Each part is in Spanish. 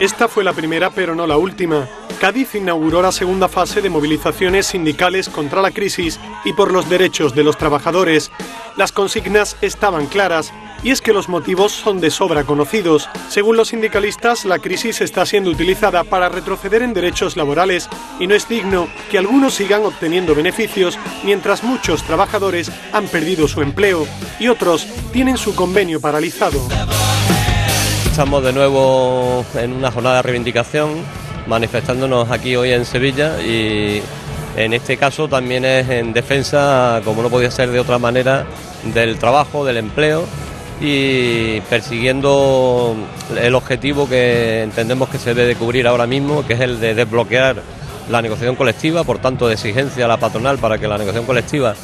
Esta fue la primera, pero no la última. Cádiz inauguró la segunda fase de movilizaciones sindicales contra la crisis y por los derechos de los trabajadores. Las consignas estaban claras, y es que los motivos son de sobra conocidos. Según los sindicalistas, la crisis está siendo utilizada para retroceder en derechos laborales y no es digno que algunos sigan obteniendo beneficios mientras muchos trabajadores han perdido su empleo y otros tienen su convenio paralizado. Estamos de nuevo en una jornada de reivindicación, manifestándonos aquí hoy en Sevilla, y en este caso también es en defensa, como no podía ser de otra manera, del trabajo, del empleo, y persiguiendo el objetivo que entendemos que se debe de cubrir ahora mismo, que es el de desbloquear la negociación colectiva, por tanto de exigencia a la patronal para que la negociación colectiva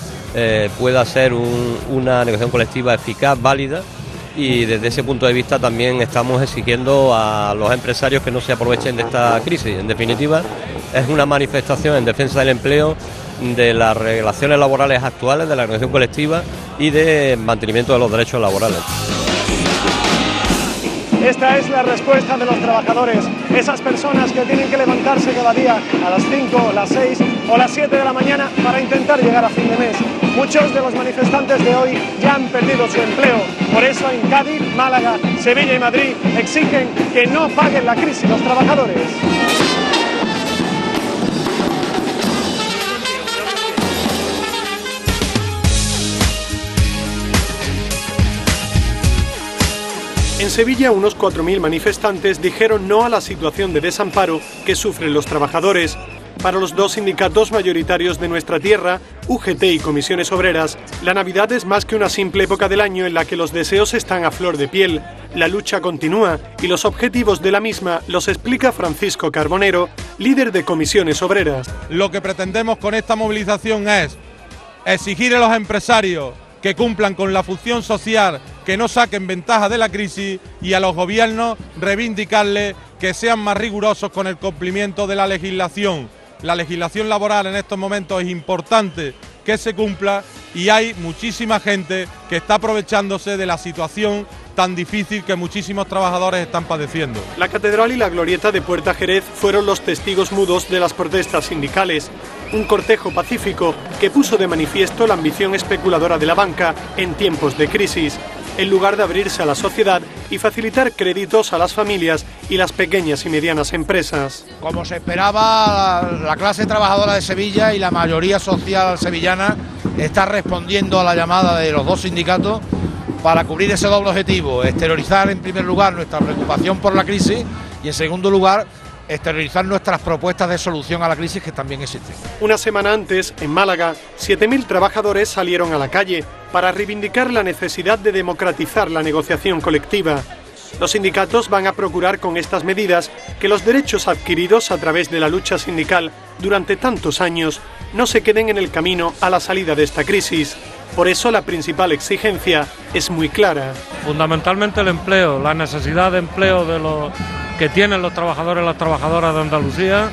pueda ser una negociación colectiva eficaz, válida. Y desde ese punto de vista también estamos exigiendo a los empresarios que no se aprovechen de esta crisis. En definitiva, es una manifestación en defensa del empleo, de las relaciones laborales actuales, de la negociación colectiva y de mantenimiento de los derechos laborales. Esta es la respuesta de los trabajadores, esas personas que tienen que levantarse cada día a las 5, las 6 o las 7 de la mañana para intentar llegar a fin de mes. Muchos de los manifestantes de hoy ya han perdido su empleo, por eso en Cádiz, Málaga, Sevilla y Madrid exigen que no paguen la crisis los trabajadores. En Sevilla, unos 4.000 manifestantes dijeron no a la situación de desamparo que sufren los trabajadores. Para los dos sindicatos mayoritarios de nuestra tierra, UGT y Comisiones Obreras, la Navidad es más que una simple época del año en la que los deseos están a flor de piel. La lucha continúa y los objetivos de la misma los explica Francisco Carbonero, líder de Comisiones Obreras. Lo que pretendemos con esta movilización es exigir a los empresarios que cumplan con la función social, que no saquen ventaja de la crisis, y a los gobiernos reivindicarles que sean más rigurosos con el cumplimiento de la legislación. La legislación laboral en estos momentos es importante que se cumpla y hay muchísima gente que está aprovechándose de la situación tan difícil que muchísimos trabajadores están padeciendo. La Catedral y la Glorieta de Puerta Jerez fueron los testigos mudos de las protestas sindicales. Un cortejo pacífico que puso de manifiesto la ambición especuladora de la banca en tiempos de crisis, en lugar de abrirse a la sociedad y facilitar créditos a las familias y las pequeñas y medianas empresas. Como se esperaba, la clase trabajadora de Sevilla y la mayoría social sevillana está respondiendo a la llamada de los dos sindicatos para cubrir ese doble objetivo: exteriorizar en primer lugar nuestra preocupación por la crisis y en segundo lugar exteriorizar nuestras propuestas de solución a la crisis que también existen. Una semana antes, en Málaga, 7.000 trabajadores salieron a la calle para reivindicar la necesidad de democratizar la negociación colectiva. Los sindicatos van a procurar con estas medidas que los derechos adquiridos a través de la lucha sindical durante tantos años no se queden en el camino a la salida de esta crisis. Por eso la principal exigencia es muy clara. Fundamentalmente el empleo, la necesidad de empleo de los que tienen los trabajadores y las trabajadoras de Andalucía,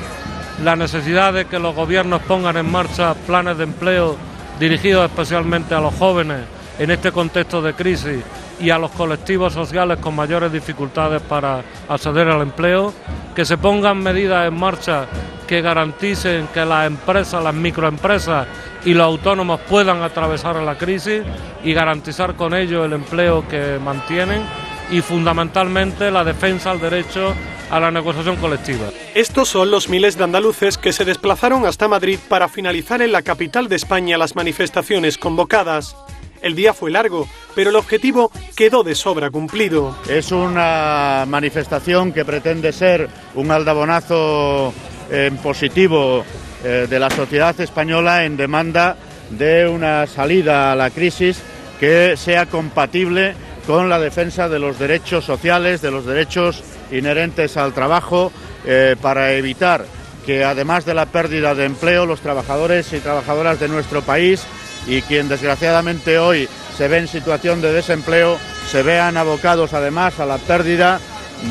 la necesidad de que los gobiernos pongan en marcha planes de empleo dirigidos especialmente a los jóvenes en este contexto de crisis y a los colectivos sociales con mayores dificultades para acceder al empleo, que se pongan medidas en marcha que garanticen que las empresas, las microempresas y los autónomos puedan atravesar la crisis y garantizar con ello el empleo que mantienen, y fundamentalmente la defensa al derecho a la negociación colectiva. Estos son los miles de andaluces que se desplazaron hasta Madrid para finalizar en la capital de España las manifestaciones convocadas. El día fue largo, pero el objetivo quedó de sobra cumplido. Es una manifestación que pretende ser un aldabonazo en positivo de la sociedad española en demanda de una salida a la crisis que sea compatible con la defensa de los derechos sociales, de los derechos inherentes al trabajo, para evitar que, además de la pérdida de empleo, los trabajadores y trabajadoras de nuestro país y quien desgraciadamente hoy se ve en situación de desempleo se vean abocados además a la pérdida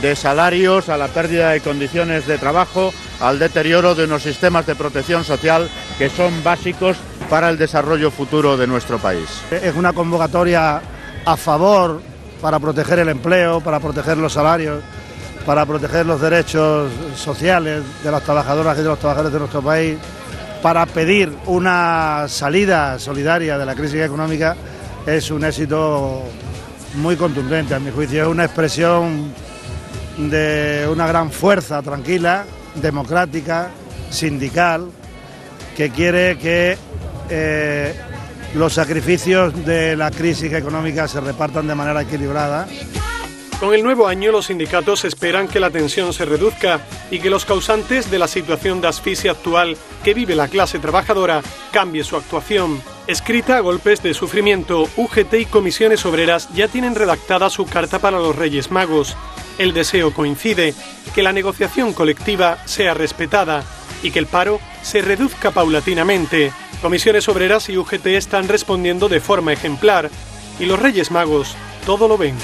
de salarios, a la pérdida de condiciones de trabajo, al deterioro de unos sistemas de protección social que son básicos para el desarrollo futuro de nuestro país. Es una convocatoria a favor para proteger el empleo, para proteger los salarios, para proteger los derechos sociales de las trabajadoras y de los trabajadores de nuestro país, para pedir una salida solidaria de la crisis económica, es un éxito muy contundente, a mi juicio. Es una expresión de una gran fuerza tranquila, democrática, sindical, que quiere que los sacrificios de la crisis económica se repartan de manera equilibrada. Con el nuevo año, los sindicatos esperan que la tensión se reduzca y que los causantes de la situación de asfixia actual que vive la clase trabajadora cambie su actuación. Escrita a golpes de sufrimiento, UGT y comisiones obreras ya tienen redactada su carta para los Reyes Magos. El deseo coincide: que la negociación colectiva sea respetada y que el paro se reduzca paulatinamente. Comisiones obreras y UGT están respondiendo de forma ejemplar y los Reyes Magos todo lo ven.